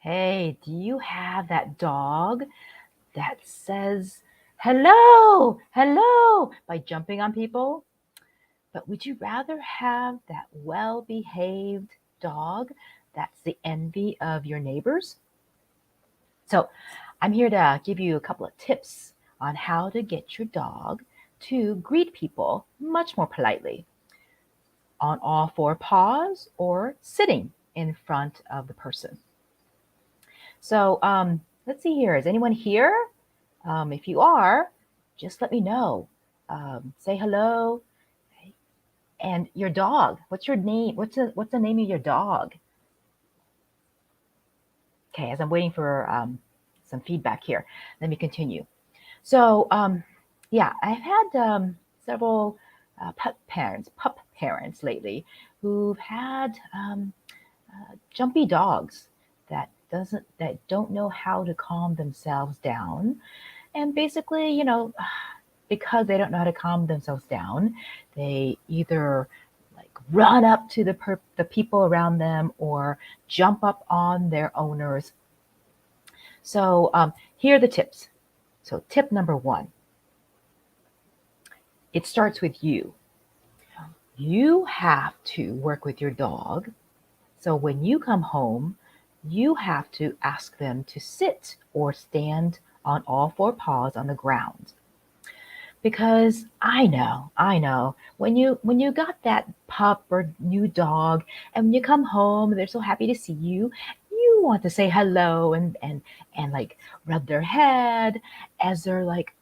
Hey, do you have that dog that says hello, hello by jumping on people? But would you rather have that well behaved dog that's the envy of your neighbors? So, I'm here to give you a couple of tips on how to get your dog to greet people much more politely on all four paws or sitting in front of the person. So, let's see here. Is anyone here? If you are, just let me know. Say hello. And your dog, what's your name? What's the name of your dog? Okay, as I'm waiting for some feedback here, let me continue. So, yeah, I've had several pup parents lately who've had jumpy dogs that don't know how to calm themselves down, and basically, because they don't know how to calm themselves down, they either like run up to the people around them or jump up on their owners. So here are the tips. So tip number one, it starts with you. You have to work with your dog. So when you come home, you have to ask them to sit or stand on all four paws on the ground. Because I know when you got that pup or new dog, and when you come home they're so happy to see you, you want to say hello and like rub their head as they're like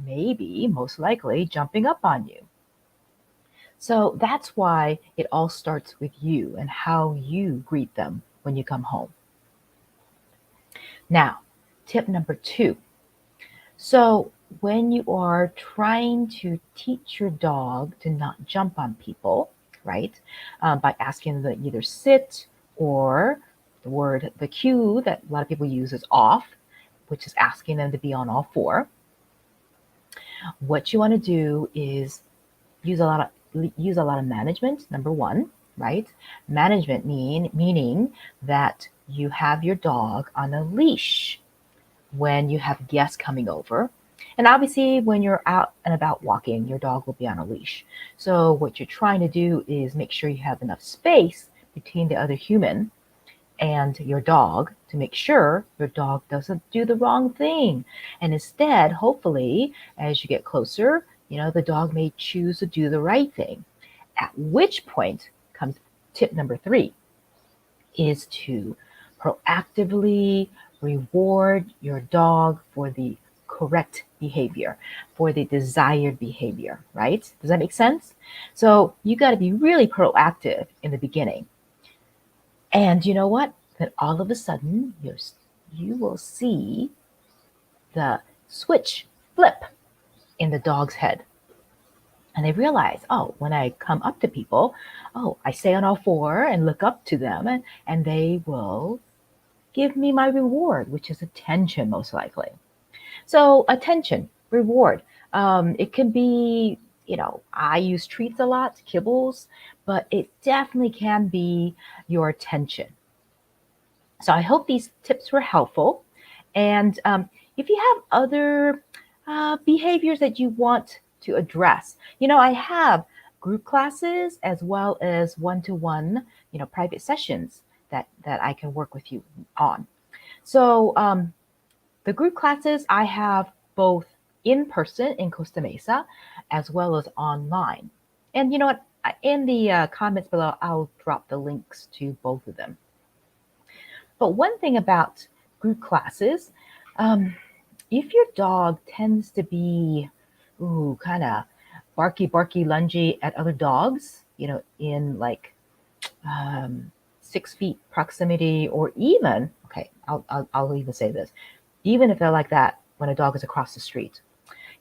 maybe most likely jumping up on you. So that's why it all starts with you and how you greet them when you come home. Now, tip number two. So, when you are trying to teach your dog to not jump on people, right, by asking them to either sit or the cue that a lot of people use is off, which is asking them to be on all four. What you want to do is use a lot of management. Number one, right? Management meaning that you have your dog on a leash when you have guests coming over. And obviously, when you're out and about walking, your dog will be on a leash. So, what you're trying to do is make sure you have enough space between the other human and your dog to make sure your dog doesn't do the wrong thing. And instead, hopefully, as you get closer, the dog may choose to do the right thing. At which point comes tip number three is to proactively reward your dog for the correct behavior, for the desired behavior, right? Does that make sense? So you got to be really proactive in the beginning. And you know what? Then all of a sudden, you will see the switch flip in the dog's head. And they realize, oh, when I come up to people, oh, I stay on all four and look up to them, and they will give me my reward, which is attention, most likely. So, attention, reward. It can be, I use treats a lot, kibbles, but it definitely can be your attention. So, I hope these tips were helpful. And if you have other behaviors that you want to address, I have group classes as well as one-to-one, private sessions that I can work with you on. So the group classes I have both in person in Costa Mesa as well as online. And you know what? In the comments below, I'll drop the links to both of them. But one thing about group classes, um, if your dog tends to be, kind of barky, lungy at other dogs, in like 6 feet proximity, or even, okay, I'll even say this, even if they're like that when a dog is across the street,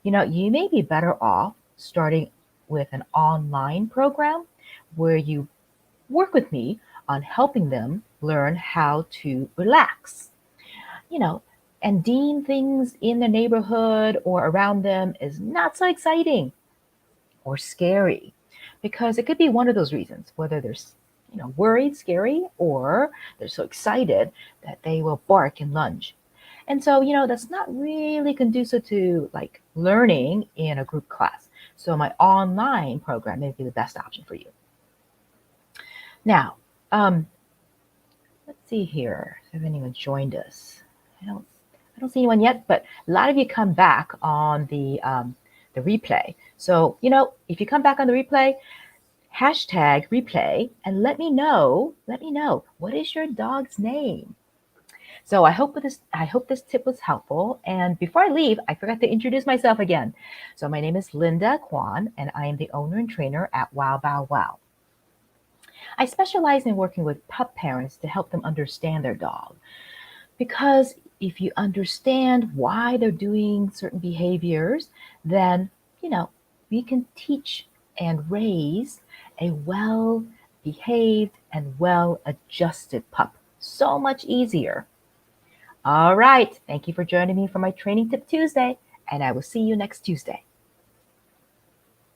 you may be better off starting with an online program where you work with me on helping them learn how to relax, you know, and deem things in the neighborhood or around them is not so exciting or scary, because it could be one of those reasons, whether there's worried, scary, or they're so excited that they will bark and lunge. And so, that's not really conducive to like learning in a group class. So my online program may be the best option for you. Now, let's see here. Have anyone joined us? I don't, I don't see anyone yet, but a lot of you come back on the replay. So, if you come back on the replay, hashtag replay and let me know, what is your dog's name? So I hope this tip was helpful. And before I leave, I forgot to introduce myself again. So my name is Linda Kwan, and I am the owner and trainer at Wow Bow Wow. I specialize in working with pup parents to help them understand their dog. Because if you understand why they're doing certain behaviors, then, we can teach and raise a well behaved and well adjusted pup so much easier. All right. Thank you for joining me for my Training Tip Tuesday, and I will see you next Tuesday.